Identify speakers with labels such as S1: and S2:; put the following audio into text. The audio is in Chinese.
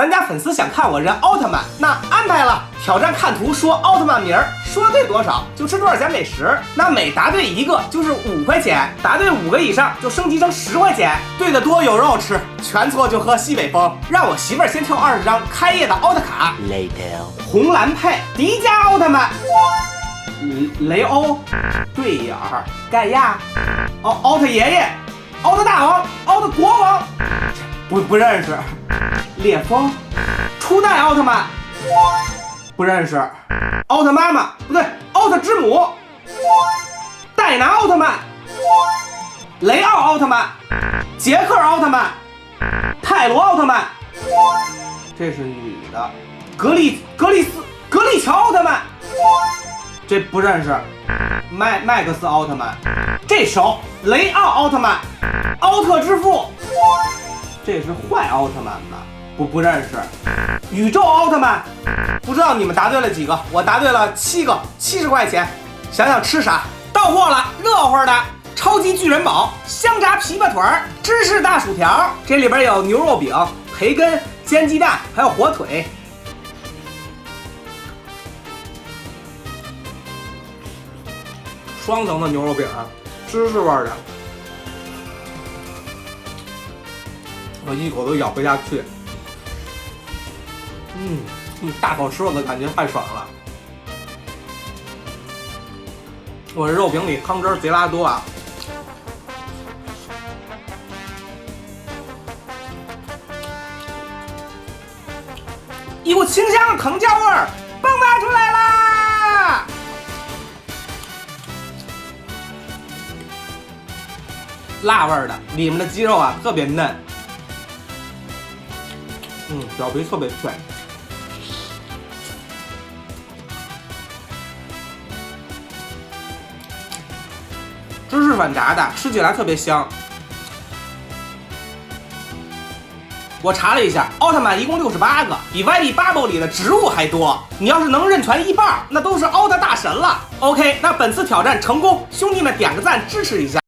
S1: 咱家粉丝想看我认奥特曼，那安排了。挑战看图说奥特曼名儿，说对多少就吃多少钱美食。那每答对一个就是5块钱，答对5个以上就升级成10块钱。对的多有肉吃，全错就喝西北风。让我媳妇儿先挑20张开业的奥特卡。
S2: Later，
S1: 红蓝配迪迦奥特曼。雷欧、对眼儿、盖亚、奥特爷爷、奥特大王、奥特国王，不认识。烈风、初代奥特曼，不认识。奥特妈妈不对，奥特之母，戴拿奥特曼、雷奥奥特曼、杰克奥特曼、泰罗奥特曼，这是女的。格利乔奥特曼。这不认识。麦克斯奥特曼，这手雷奥奥特曼，奥特之父，这是坏奥特曼吧？不认识。宇宙奥特曼，不知道你们答对了几个？我答对了7个，70块钱。想想吃啥？到货了，热乎的超级巨人堡、香炸琵琶腿儿、芝士大薯条，这里边有牛肉饼、培根、煎鸡蛋，还有火腿。双层的牛肉饼，芝士味的，我一口都咬不下去。大口吃我的感觉太爽了。我这肉饼里汤汁贼拉多啊！一股清香的藤椒味儿迸发出来啦！辣味的，里面的鸡肉啊特别嫩，表皮特别脆。芝士粉炸的，吃起来特别香。我查了一下，奥特曼一共68个，比 YB Bubble 里的植物还多。你要是能认全1半，那都是奥特大神了。OK， 那本次挑战成功，兄弟们点个赞支持一下。